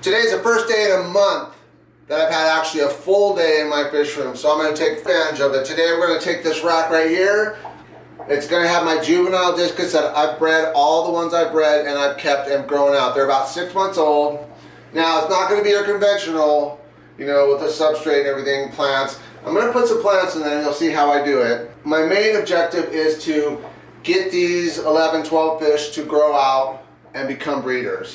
Today's the first day in a month that I've had actually a full day in my fish room, so I'm going to take advantage of it. Today we're going to take this rack right here. It's going to have my juvenile discus that I've bred, all the ones I've bred and I've kept and grown out. They're about 6 months old. Now it's not going to be your conventional, you know, with the substrate and everything, plants. I'm going to put some plants in there and you'll see how I do it. My main objective is to get these 11, 12 fish to grow out and become breeders.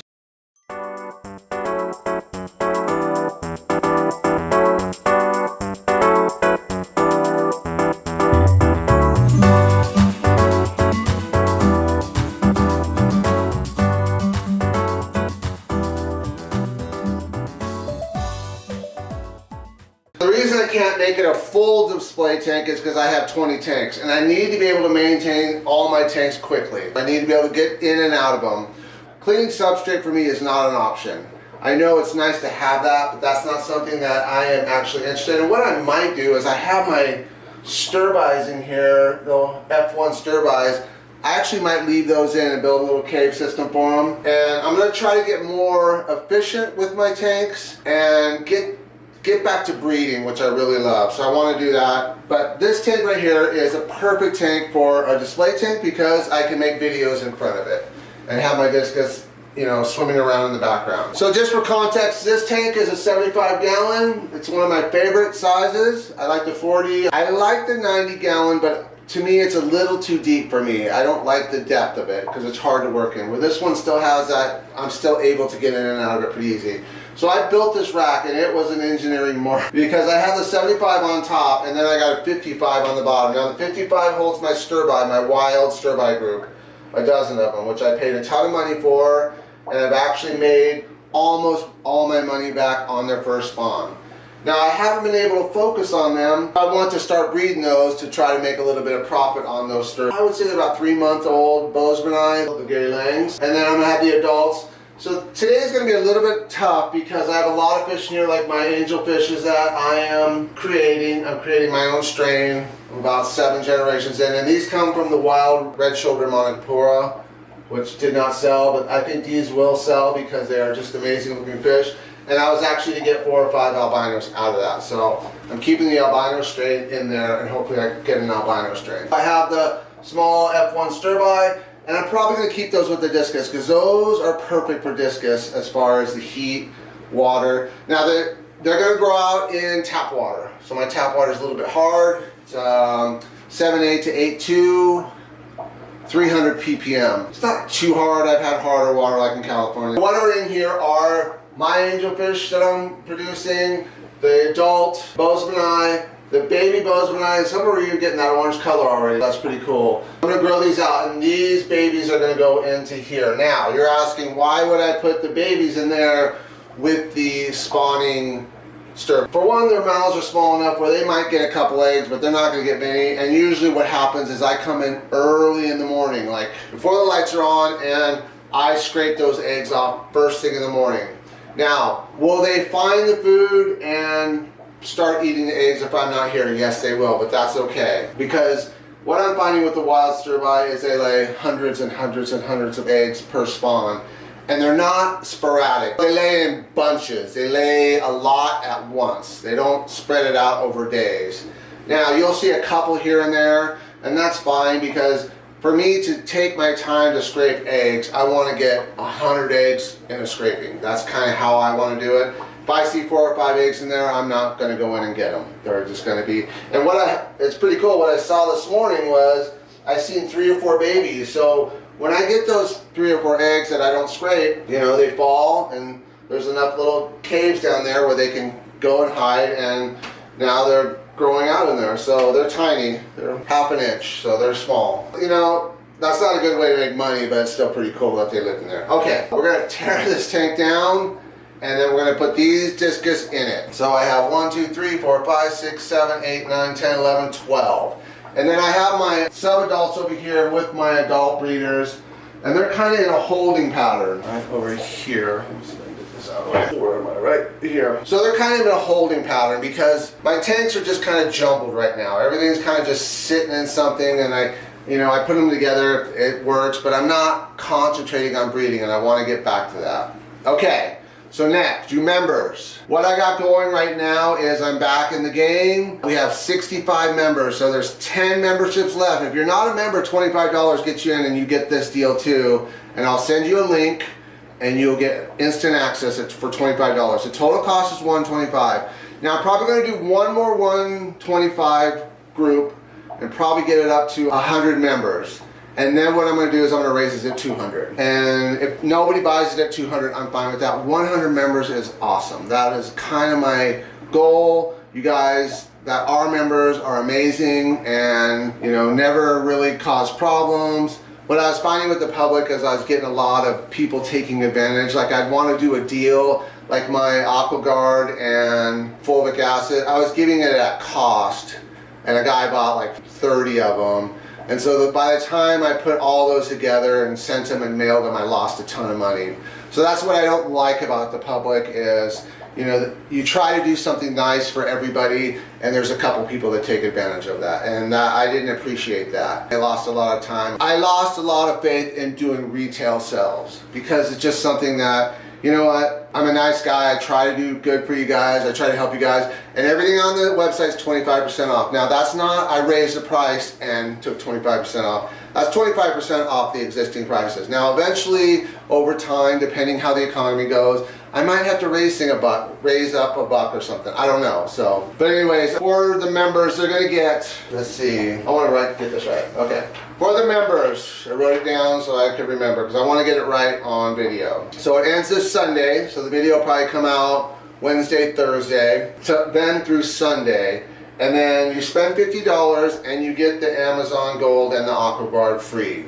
The reason I can't make it a full display tank is because I have 20 tanks and I need to be able to maintain all my tanks quickly. I need to be able to get in and out of them. Cleaning substrate for me is not an option. I know it's nice to have that, but that's not something that I am actually interested in. What I might do is I have my Sterbais in here, the F1 Sterbais. I actually might leave those in and build a little cave system for them. And I'm going to try to get more efficient with my tanks and get back to breeding, which I really love. So I want to do that. But this tank right here is a perfect tank for a display tank because I can make videos in front of it and have my discus, you know, swimming around in the background. So just for context, this tank is a 75 gallon. It's one of my favorite sizes. I like the 40. I like the 90 gallon, but to me it's a little too deep for me. I don't like the depth of it because it's hard to work in. Where this one still has that, I'm still able to get in and out of it pretty easy. So I built this rack and it was an engineering marvel because I have the 75 on top and then I got a 55 on the bottom. Now the 55 holds my Sterbai, my wild Sterbai group, a dozen of them, which I paid a ton of money for, and I've actually made almost all my money back on their first spawn. Now I haven't been able to focus on them. I want to start breeding those to try to make a little bit of profit on those Sterbai. I would say they're about 3-month-old Boesemani, the Gary Langs, and then I'm gonna have the adults. So today's going to be a little bit tough because I have a lot of fish in here, like my angel fishes that I am creating. I'm creating my own strain. I'm about 7 generations in, and these come from the wild red-shouldered Monopora, which did not sell, but I think these will sell because they are just amazing looking fish. And I was actually to get 4 or 5 albinos out of that. So I'm keeping the albino strain in there, and hopefully I get an albino strain. I have the small F1 Sterbai. And I'm probably going to keep those with the discus because those are perfect for discus as far as the heat, water. Now they're going to grow out in tap water. So my tap water is a little bit hard. It's 7.8 to 8.2, 300 ppm. It's not too hard. I've had harder water like in California. What are in here are my angelfish that I'm producing, the adult Boesemani, the baby Boesemani. Some of you are getting that orange color already. That's pretty cool. I'm going to grow these out, and these babies are going to go into here. Now, you're asking, why would I put the babies in there with the spawning Sterbai? For one, their mouths are small enough where they might get a couple eggs, but they're not going to get many. And usually what happens is I come in early in the morning, like before the lights are on, and I scrape those eggs off first thing in the morning. Now, will they find the food and start eating the eggs if I'm not here? Yes, they will, but that's okay. Because what I'm finding with the wild Sterbai is they lay hundreds and hundreds and hundreds of eggs per spawn. And they're not sporadic. They lay in bunches. They lay a lot at once. They don't spread it out over days. Now, you'll see a couple here and there, and that's fine because for me to take my time to scrape eggs, I want to get 100 eggs in a scraping. That's kind of how I want to do it. If I see 4 or 5 eggs in there, I'm not going to go in and get them. They're just going to be, and it's pretty cool. What I saw this morning was I seen 3 or 4 babies. So when I get those 3 or 4 eggs that I don't scrape, you know, they fall, and there's enough little caves down there where they can go and hide, and now they're growing out in there. So they're tiny. They're ½ an inch, so they're small. You know, that's not a good way to make money, but it's still pretty cool that they live in there. Okay, we're going to tear this tank down, and then we're going to put these discus in it. So I have 1, 2, 3, 4, 5, 6, 7, 8, 9, 10, 11, 12. And then I have my sub-adults over here with my adult breeders, and they're kind of in a holding pattern. Right over here. Let me see if I can get this out. Where am I? Right here. So they're kind of in a holding pattern because my tanks are just kind of jumbled right now. Everything's kind of just sitting in something, and I put them together, it works, but I'm not concentrating on breeding, and I want to get back to that. Okay. So next, you members. What I got going right now is I'm back in the game. We have 65 members, so there's 10 memberships left. If you're not a member, $25 gets you in and you get this deal too. And I'll send you a link and you'll get instant access for $25. The total cost is $125. Now I'm probably gonna do one more $125 group and probably get it up to 100 members. And then what I'm going to do is I'm going to raise it at 200. And if nobody buys it at 200, I'm fine with that. 100 members is awesome. That is kind of my goal. You guys that are members are amazing and, you know, never really cause problems. What I was finding with the public is I was getting a lot of people taking advantage. Like I'd want to do a deal like my AquaGuard and fulvic acid. I was giving it at cost and a guy bought like 30 of them. And so by the time I put all those together and sent them and mailed them, I lost a ton of money. So that's what I don't like about the public is, you know, you try to do something nice for everybody and there's a couple people that take advantage of that. And I didn't appreciate that. I lost a lot of time. I lost a lot of faith in doing retail sales because it's just something that, you know what, I'm a nice guy, I try to do good for you guys, I try to help you guys, and everything on the website is 25% off. Now that's not, I raised the price and took 25% off. That's 25% off the existing prices. Now eventually, over time, depending how the economy goes, I might have to raise up a buck or something, I don't know. So, but anyways, for the members, they're gonna get, let's see, I wanna get this right, okay. For the members, I wrote it down so I could remember because I want to get it right on video. So it ends this Sunday, so the video will probably come out Wednesday, Thursday, so then through Sunday. And then you spend $50 and you get the Amazon Gold and the AquaGuard free.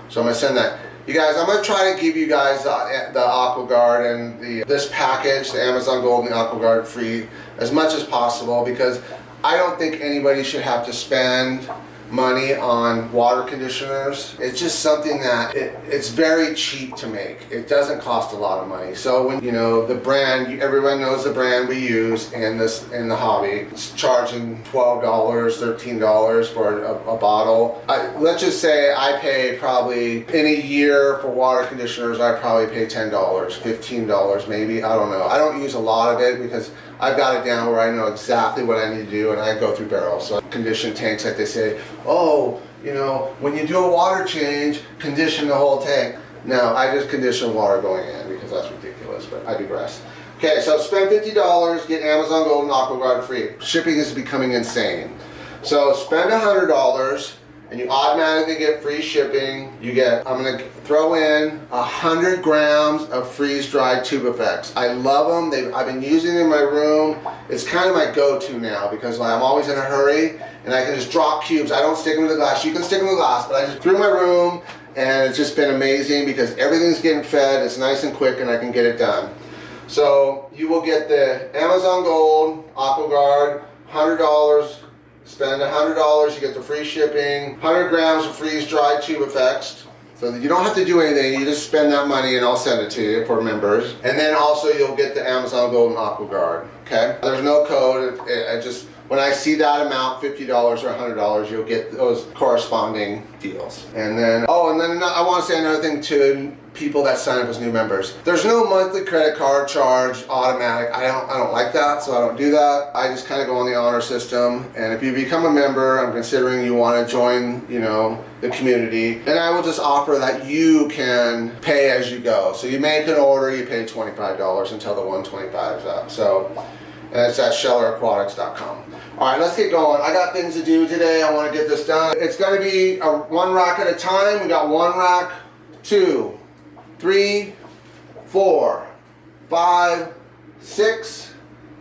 So I'm going to send that. You guys, I'm going to try to give you guys the AquaGuard and this package, the Amazon Gold and the AquaGuard free as much as possible because I don't think anybody should have to spend money on water conditioners. It's just something that it's very cheap to make. It doesn't cost a lot of money. So when, you know, the brand, everyone knows the brand we use in the hobby. It's charging $12, $13 for a bottle. Let's just say I pay probably in a year for water conditioners, I probably pay $10, $15 maybe, I don't know. I don't use a lot of it because I've got it down where I know exactly what I need to do and I go through barrels. So condition tanks, like they say, oh, you know, when you do a water change, condition the whole tank. No, I just condition water going in because that's ridiculous, but I digress. Okay, so spend $50, get Amazon Gold and AquaGuard free. Shipping is becoming insane. So spend $100 and you automatically get free shipping. You get, I'm gonna throw in 100 grams of freeze-dried tube effects. I love them. I've been using them in my room. It's kind of my go-to now because I'm always in a hurry and I can just drop cubes. I don't stick them in the glass. You can stick them in the glass, but I just threw my room and it's just been amazing because everything's getting fed. It's nice and quick and I can get it done. So you will get the Amazon Gold, AquaGuard, $100. Spend $100, you get the free shipping, 100 grams of freeze-dried tube effects. So that you don't have to do anything, you just spend that money and I'll send it to you for members. And then also you'll get the Amazon Gold and AquaGuard, okay? There's no code, when I see that amount, $50 or $100, you'll get those corresponding deals. And then, I want to say another thing to people that sign up as new members. There's no monthly credit card charge, automatic. I don't like that, so I don't do that. I just kind of go on the honor system. And if you become a member, I'm considering you want to join, you know, the community. And I will just offer that you can pay as you go. So you make an order, you pay $25 until the 125 is up. So, and it's at shelleraquatics.com. All right, let's get going. I got things to do today. I want to get this done. It's going to be one rack at a time. We got one rack, 2, 3, 4, 5, 6,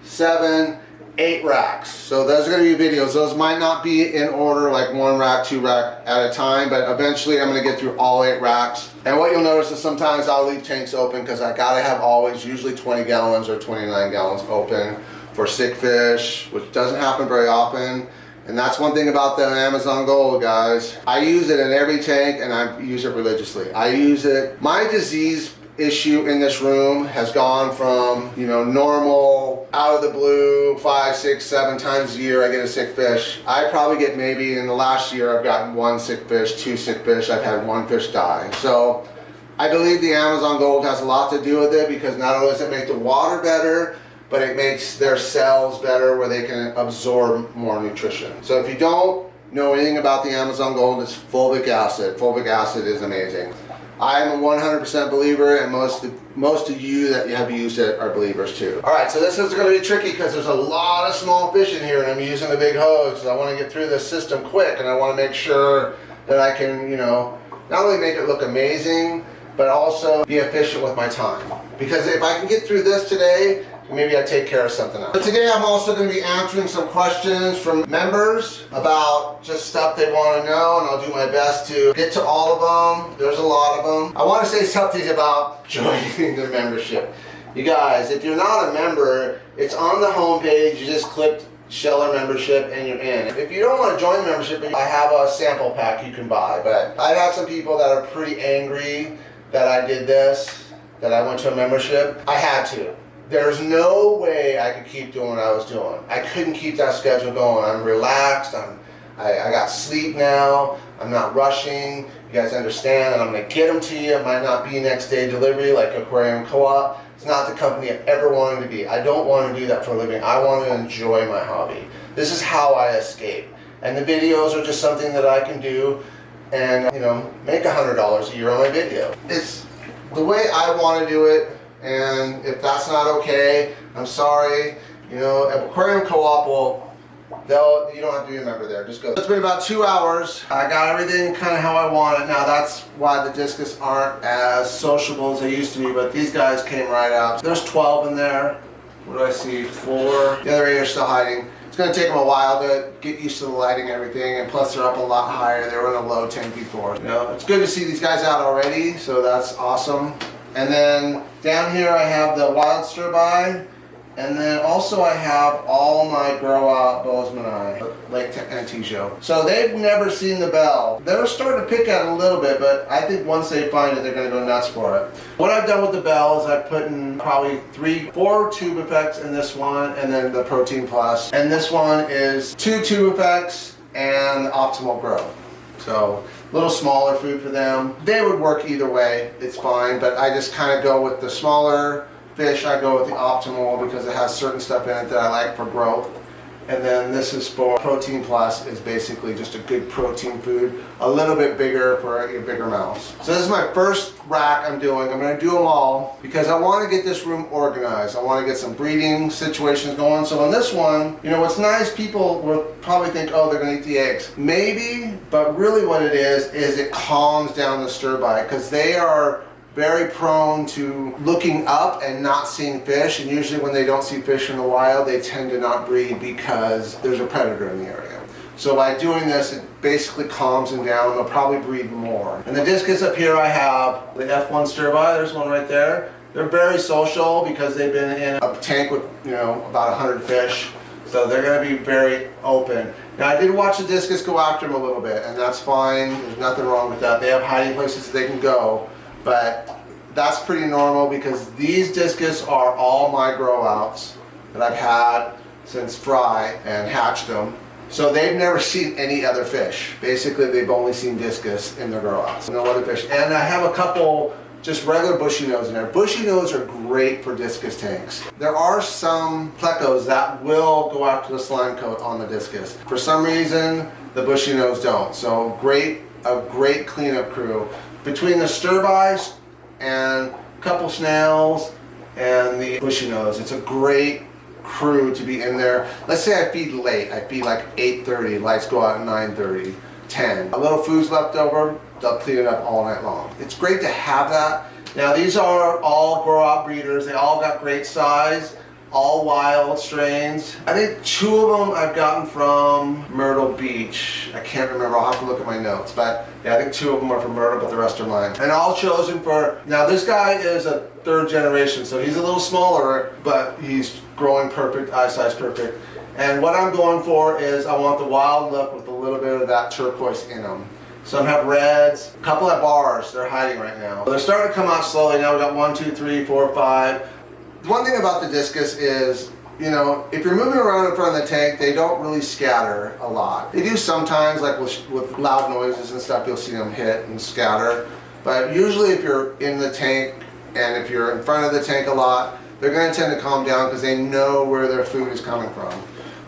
7, 8 racks. So those are going to be videos. Those might not be in order like 1 rack, 2 rack at a time, but eventually I'm going to get through all 8 racks. And what you'll notice is sometimes I'll leave tanks open because I got to have always usually 20 gallons or 29 gallons open for sick fish, which doesn't happen very often. And that's one thing about the Amazon Gold, guys. I use it in every tank and I use it religiously. I use it. My disease issue in this room has gone from, you know, normal, out of the blue, 5, 6, 7 times a year I get a sick fish. I probably get maybe in the last year I've gotten 1 sick fish, 2 sick fish, I've had 1 fish die. So I believe the Amazon Gold has a lot to do with it, because not only does it make the water better, but it makes their cells better where they can absorb more nutrition. So if you don't know anything about the Amazon Gold, it's fulvic acid. Fulvic acid is amazing. I'm a 100% believer, and most of you that have used it are believers too. All right, so this is going to be tricky because there's a lot of small fish in here, and I'm using a big hose because I want to get through this system quick, and I want to make sure that I can, you know, not only make it look amazing, but also be efficient with my time. Because if I can get through this today, maybe I take care of something else. But today I'm also going to be answering some questions from members about just stuff they want to know, and I'll do my best to get to all of them. There's a lot of them. I want to say something about joining the membership. You guys, if you're not a member, it's on the homepage. You just click Sheller membership and you're in. If you don't want to join the membership, I have a sample pack you can buy. But I've had some people that are pretty angry that I did this, that I went to a membership. I had to. There's no way I could keep doing what I was doing. I couldn't keep that schedule going. I'm relaxed. I got sleep now. I'm not rushing. You guys understand that I'm going to get them to you. It might not be next day delivery like Aquarium Co-op. It's not the company I ever wanted to be. I don't want to do that for a living. I want to enjoy my hobby. This is how I escape. And the videos are just something that I can do and, you know, make $100 a year on my video. It's the way I want to do it. And if that's not okay, I'm sorry. You know, Aquarium Co-op will, you don't have to be a member there, just go. It's been about 2 hours. I got everything kind of how I want it. Now that's why the Discus aren't as sociable as they used to be, but these guys came right out. There's 12 in there. What do I see? 4. The other 8 are still hiding. It's going to take them a while to get used to the lighting and everything, and plus they're up a lot higher. They were in a low tank before. You know, it's good to see these guys out already, so that's awesome. And then down here I have the wild Sterbai, and then also I have all my growout Boesemani, Lake Antigio. So they've never seen the bell. They're starting to pick at it a little bit, but I think once they find it, they're going to go nuts for it. What I've done with the bell is I've put in probably 4 tube effects in this one, and then the Protein Plus. And this one is 2 tube effects and optimal growth. So a little smaller food for them. They would work either way, it's fine, but I just kind of go with the smaller fish. I go with the optimal because it has certain stuff in it that I like for growth. And then this is for Protein Plus, is basically just a good protein food, a little bit bigger for your bigger mouths. So this is my first rack I'm doing. I'm going to do them all because I want to get this room organized. I want to get some breeding situations going. So on this one, you know what's nice, people will probably think, oh, they're going to eat the eggs. Maybe, but really what it is it calms down the Sterbai, because they are very prone to looking up and not seeing fish, and usually when they don't see fish in the wild, they tend to not breed because there's a predator in the area. So by doing this, it basically calms them down. They'll probably breed more. And the Discus up here, I have the F1 Sterbai. There's one right there. They're very social because they've been in a tank with, you know, about 100 fish. So they're going to be very open. Now I did watch the Discus go after them a little bit, and that's fine. There's nothing wrong with that. They have hiding places that they can go. But that's pretty normal because these Discus are all my growouts that I've had since fry and hatched them. So they've never seen any other fish. Basically, they've only seen Discus in their growouts. No other fish. And I have a couple just regular bushy nose in there. Bushy nose are great for Discus tanks. There are some plecos that will go after the slime coat on the Discus. For some reason, the bushy nose don't. So a great cleanup crew. Between the Sterbais and a couple snails and the bushy nose, it's a great crew to be in there. Let's say I feed late. I feed like 8:30, lights go out at 9:30, 10. A little food's left over, they'll clean it up all night long. It's great to have that. Now these are all grow-out breeders. They all got great size, all wild strains. I think 2 of them I've gotten from Myrtle Beach. I can't remember, I'll have to look at my notes, but yeah, I think 2 of them are from Myrtle, but the rest are mine. And all chosen for, now this guy is a 3rd generation, so he's a little smaller, but he's growing perfect, eye size perfect. And what I'm going for is I want the wild look with a little bit of that turquoise in them. Some have reds, a couple have bars, they're hiding right now. They're starting to come out slowly. Now we got 1, 2, 3, 4, 5. One thing about the Discus is, you know, if you're moving around in front of the tank, they don't really scatter a lot. They do sometimes, like with loud noises and stuff, you'll see them hit and scatter. But usually if you're in the tank and if you're in front of the tank a lot, they're going to tend to calm down because they know where their food is coming from.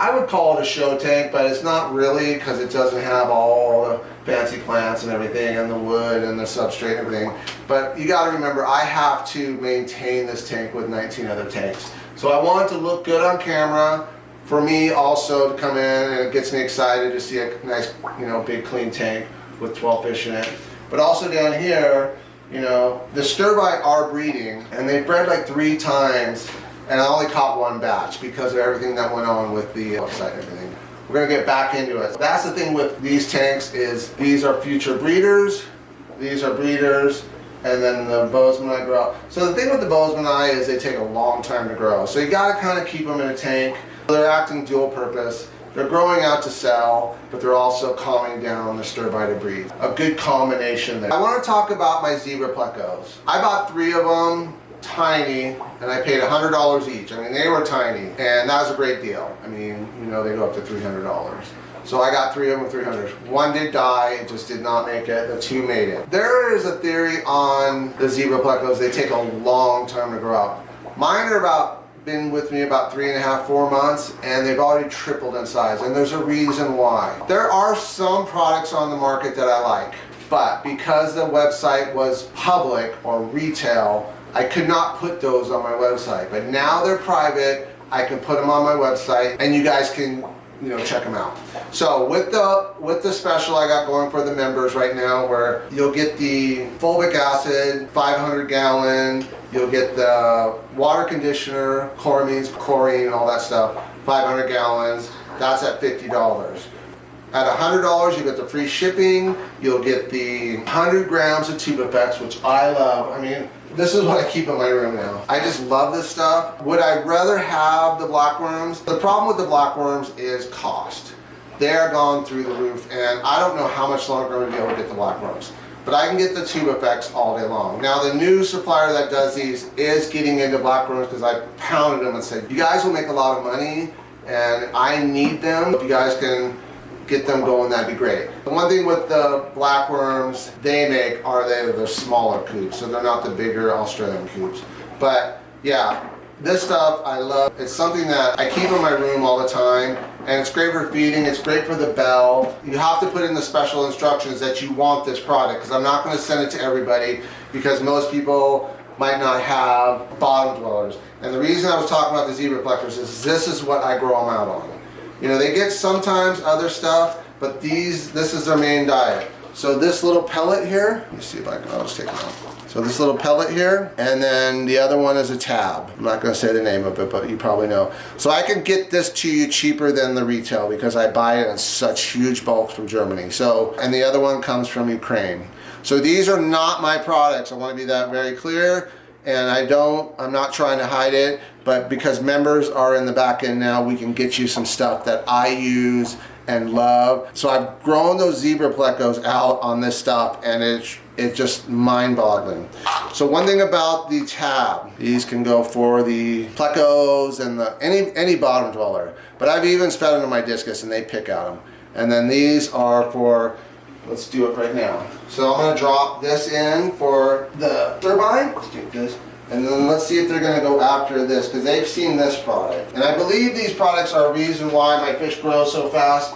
I would call it a show tank, but it's not really, because it doesn't have all the fancy plants and everything and the wood and the substrate and everything. But you got to remember, I have to maintain this tank with 19 other tanks. So I want it to look good on camera. For me also to come in, and it gets me excited to see a nice, big clean tank with 12 fish in it. But also down here, the Sterbai are breeding, and they bred like 3 times, and I only caught 1 batch because of everything that went on with the website and everything. We're gonna get back into it. That's the thing with these tanks, is these are future breeders, these are breeders, and then the Boesemani grow. So the thing with the Boesemani is they take a long time to grow. So you gotta kind of keep them in a tank. They're acting dual purpose. They're growing out to sell, but they're also calming down the Sterbai to breed. A good combination there. I want to talk about my zebra plecos. I bought 3 of them, tiny, and I paid $100 each. I mean, they were tiny, and that was a great deal. I mean, they go up to $300. So I got 3 of them, $300. 1 did die, it just did not make it. The 2 made it. There is a theory on the zebra plecos. They take a long time to grow up. Mine are been with me about 3.5, 4 months, and they've already tripled in size, and there's a reason why. There are some products on the market that I like, but because the website was public or retail, I could not put those on my website. But now they're private, I can put them on my website, and you guys can check them out. So with the special I got going for the members right now, where you'll get the fulvic acid 500 gallon, you'll get the water conditioner, chloramines, chlorine, all that stuff, 500 gallons, that's at $50. At $100 you get the free shipping, you'll get the 100 grams of tube effects, which I love. I mean, this is what I keep in my room now. I just love this stuff. Would I rather have the blackworms? The problem with the blackworms is cost. They're gone through the roof, and I don't know how much longer I'm going to be able to get the blackworms. But I can get the tube effects all day long. Now the new supplier that does these is getting into blackworms, because I pounded them and said, you guys will make a lot of money, and I need them. If you guys can get them going, that'd be great. The one thing with the blackworms they make are they're smaller coops, so they're not the bigger Australian coops. But yeah, this stuff I love. It's something that I keep in my room all the time, and it's great for feeding, it's great for the bell. You have to put in the special instructions that you want this product, because I'm not going to send it to everybody, because most people might not have bottom dwellers. And the reason I was talking about the zebra plectors is this is what I grow them out on. They get sometimes other stuff, but this is their main diet. So this little pellet here, let me see if I'll just take it out. So this little pellet here, and then the other one is a tab. I'm not going to say the name of it, but you probably know. So I can get this to you cheaper than the retail, because I buy it in such huge bulks from Germany. So, and the other one comes from Ukraine. So these are not my products. I want to be that very clear. And I'm not trying to hide it, but because members are in the back end now, we can get you some stuff that I use and love. So I've grown those zebra plecos out on this stuff, and it's just mind-boggling. So one thing about the tab, these can go for the plecos and any bottom dweller, but I've even fed into my discus and they pick at them. And then these are for, let's do it right now. So I'm going to drop this in for the Sterbai. Let's do this. And then let's see if they're going to go after this, because they've seen this product. And I believe these products are a reason why my fish grow so fast,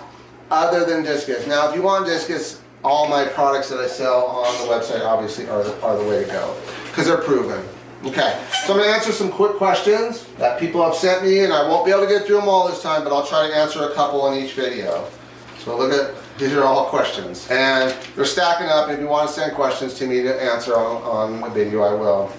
other than discus. Now, if you want discus, all my products that I sell on the website obviously are the way to go, because they're proven. Okay, so I'm going to answer some quick questions that people have sent me, and I won't be able to get through them all this time, but I'll try to answer a couple in each video. So look at, these are all questions, and they're stacking up. If you want to send questions to me to answer on a video, I will.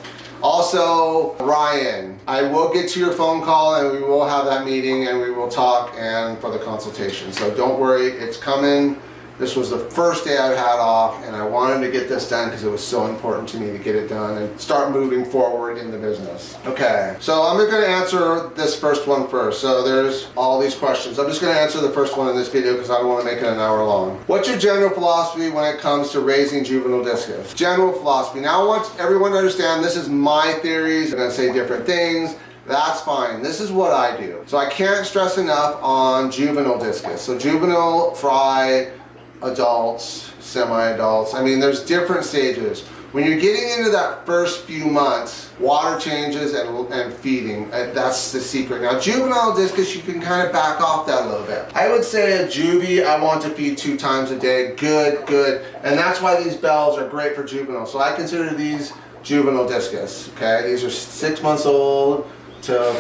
Also, Ryan, I will get to your phone call, and we will have that meeting, and we will talk and for the consultation. So don't worry, it's coming. This was the first day I've had off, and I wanted to get this done because it was so important to me to get it done and start moving forward in the business. Okay, so I'm going to answer this first one first. So there's all these questions. I'm just going to answer the first one in this video because I don't want to make it an hour long. What's your general philosophy when it comes to raising juvenile discus? General philosophy. Now I want everyone to understand this is my theories. I'm going to say different things. That's fine. This is what I do. So I can't stress enough on juvenile discus. So juvenile, fry, adults, semi-adults. I mean, there's different stages. When you're getting into that first few months, water changes and feeding, that's the secret. Now juvenile discus, you can kind of back off that a little bit. I would say a juvie, I want to feed 2 times a day, good. And that's why these bells are great for juvenile. So I consider these juvenile discus, okay? These are 6 months old to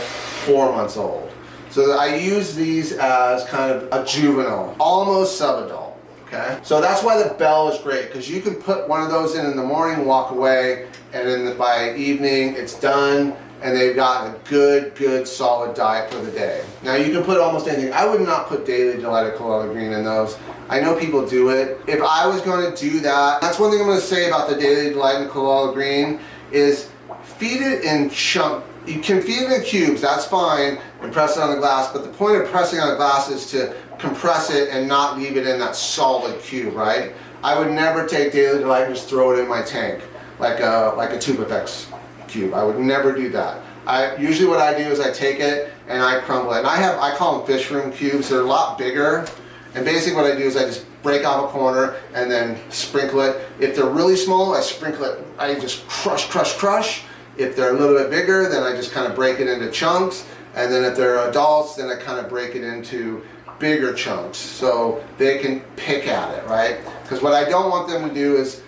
4 months old. So I use these as kind of a juvenile, almost sub-adult, okay? So that's why the bell is great, because you can put one of those in the morning, walk away, and then by evening it's done, and they've got a good solid diet for the day. Now you can put almost anything. I would not put Daily Delight of Collard Green in those. I know people do it. If I was going to do that, that's one thing I'm going to say about the Daily Delight and Collard Green is feed it in chunks. You can feed it in cubes, that's fine, and press it on the glass, but the point of pressing on the glass is to compress it and not leave it in that solid cube, right? I would never take Daily Delight and just throw it in my tank like a Tubifex cube. I would never do that. Usually what I do is I take it and I crumble it. And I call them fish room cubes. They're a lot bigger. And basically what I do is I just break off a corner and then sprinkle it. If they're really small, I sprinkle it. I just crush. If they're a little bit bigger, then I just kind of break it into chunks. And then if they're adults, then I kind of break it into bigger chunks so they can pick at it, right? Because what I don't want them to do is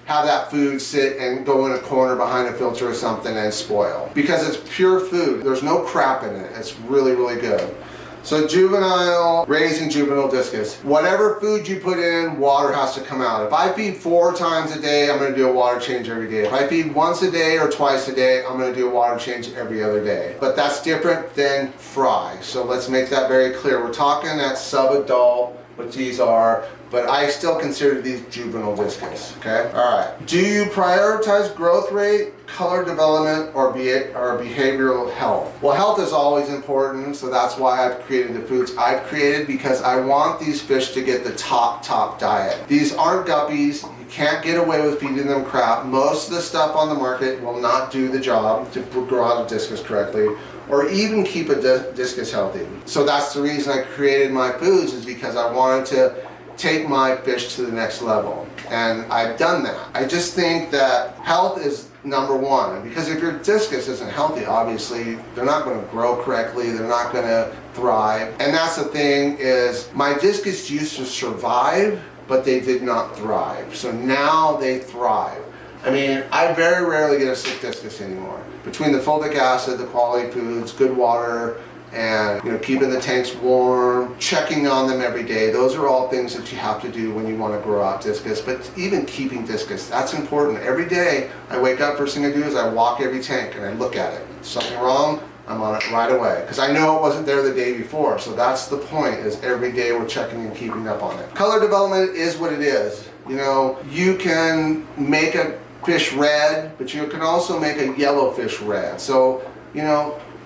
have that food sit and go in a corner behind a filter or something and spoil. Because it's pure food. There's no crap in it. It's really good. So juvenile, raising juvenile discus. Whatever food you put in, water has to come out. If I feed 4 times a day, I'm going to do a water change every day. If I feed once a day or twice a day, I'm going to do a water change every other day. But that's different than fry. So let's make that very clear. We're talking at sub-adult, which these are, but I still consider these juvenile discus, okay? All right. Do you prioritize growth rate, color development, or behavioral health? Well, health is always important, so that's why I've created the foods I've created, because I want these fish to get the top diet. These aren't guppies. You can't get away with feeding them crap. Most of the stuff on the market will not do the job to grow out a discus correctly, or even keep a discus healthy. So that's the reason I created my foods, is because I wanted to take my fish to the next level. And I've done that. I just think that health is number one. Because if your discus isn't healthy, obviously, they're not going to grow correctly, they're not going to thrive. And that's the thing, is my discus used to survive, but they did not thrive. So now they thrive. I mean, I very rarely get a sick discus anymore. Between the fulvic acid, the quality foods, good water, and keeping the tanks warm, checking on them every day, those are all things that you have to do when you want to grow out discus. But even keeping discus, that's important. Every day I wake up, first thing I do is I walk every tank and I look at it. Something wrong, I'm on it right away, because I know it wasn't there the day before. So that's the point, is every day we're checking and keeping up on it. Color development is what it is. You can make a fish red, but you can also make a yellow fish red. So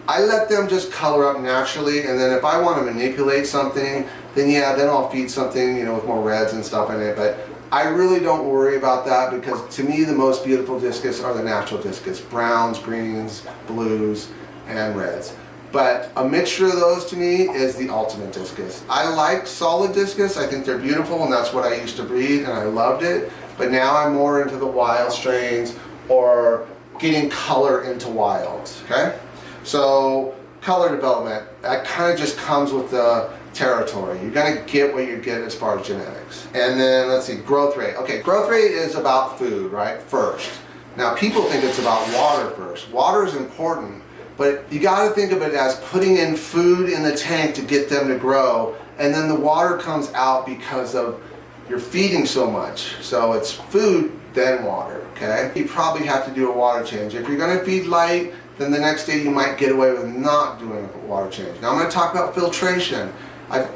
I let them just color up naturally, and then if I want to manipulate something, then I'll feed something, with more reds and stuff in it. But I really don't worry about that, because to me the most beautiful discus are the natural discus. Browns, greens, blues, and reds. But a mixture of those to me is the ultimate discus. I like solid discus. I think they're beautiful, and that's what I used to breed, and I loved it. But now I'm more into the wild strains, or getting color into wilds, okay? So color development, that kind of just comes with the territory. You're going to get what you get as far as genetics. And then let's see, growth rate. Okay, growth rate is about food, right, first. Now people think it's about water first. Water is important, but you got to think of it as putting in food in the tank to get them to grow, and then the water comes out because of you're feeding so much. So it's food, then water, okay? You probably have to do a water change. If you're going to feed light, then the next day you might get away with not doing a water change. Now I'm going to talk about filtration.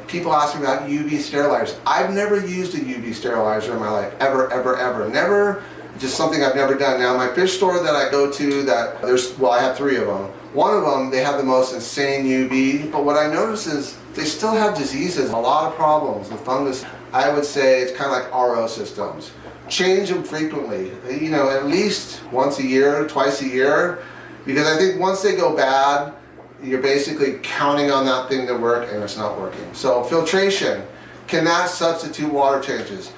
People ask me about UV sterilizers. I've never used a UV sterilizer in my life, ever. Never, just something I've never done. Now my fish store that I go to, I have 3 of them. One of them, they have the most insane UV, but what I notice is they still have diseases, a lot of problems with fungus. I would say it's kind of like RO systems. Change them frequently, at least once a year, twice a year. Because I think once they go bad, you're basically counting on that thing to work, and it's not working. So filtration, can that substitute water changes?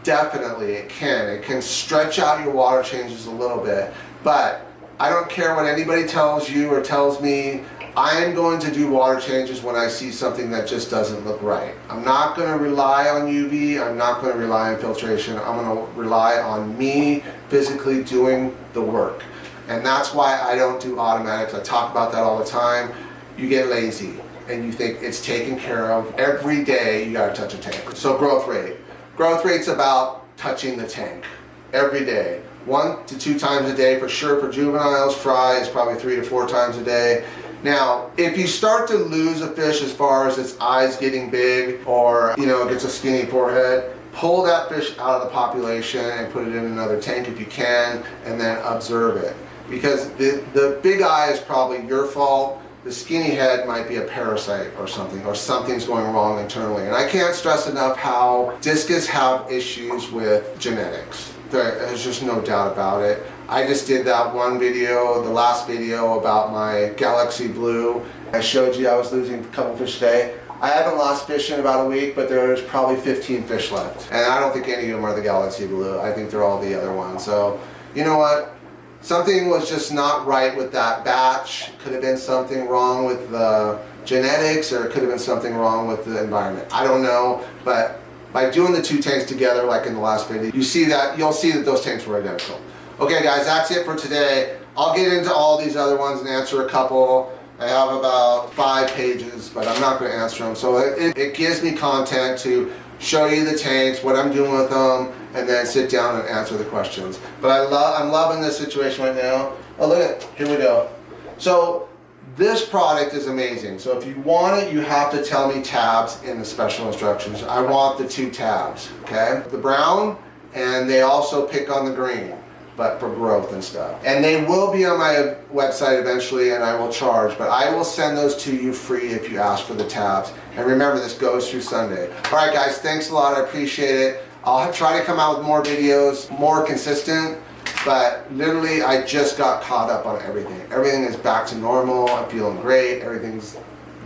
Definitely, it can. It can stretch out your water changes a little bit, but I don't care what anybody tells you or tells me. I am going to do water changes when I see something that just doesn't look right. I'm not going to rely on UV. I'm not going to rely on filtration. I'm going to rely on me physically doing the work. And that's why I don't do automatics. I talk about that all the time. You get lazy and you think it's taken care of. Every day you got to touch a tank. So growth rate. Growth rate's about touching the tank every day. 1 to 2 times a day for sure. For juveniles, fry is probably 3 to 4 times a day. Now, if you start to lose a fish as far as its eyes getting big or, it gets a skinny forehead, pull that fish out of the population and put it in another tank if you can, and then observe it. Because the big eye is probably your fault. The skinny head might be a parasite or something's going wrong internally. And I can't stress enough how discus have issues with genetics. There's just no doubt about it. I just did that one video, the last video about my Galaxy Blue. I showed you I was losing a couple fish a day. I haven't lost fish in about a week, but there's probably 15 fish left. And I don't think any of them are the Galaxy Blue. I think they're all the other ones. So, you know what? Something was just not right with that batch. Could have been something wrong with the genetics, or it could have been something wrong with the environment. I don't know, but by doing the 2 tanks together, like in the last video, you'll see that those tanks were identical. Okay guys, that's it for today. I'll get into all these other ones and answer a couple. I have about 5 pages, but I'm not going to answer them. So it gives me content to show you the tanks, what I'm doing with them, and then sit down and answer the questions. But I'm loving this situation right now. Oh, look at it. Here we go. So this product is amazing. So if you want it, you have to tell me tabs in the special instructions. I want the 2 tabs, okay? The brown, and they also pick on the green, but for growth and stuff. And they will be on my website eventually, and I will charge, but I will send those to you free if you ask for the tabs. And remember, this goes through Sunday. All right guys, thanks a lot, I appreciate it. I'll try to come out with more videos, more consistent, but literally I just got caught up on everything. Everything is back to normal, I'm feeling great, everything's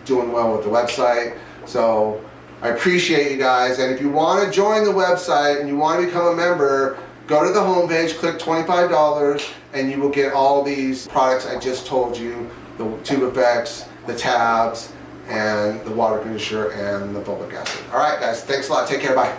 doing well with the website. So I appreciate you guys, and if you want to join the website and you want to become a member, go to the homepage, click $25, and you will get all these products I just told you, the tube effects, the tabs, and the water conditioner, and the fulvic acid. All right guys, thanks a lot, take care, bye.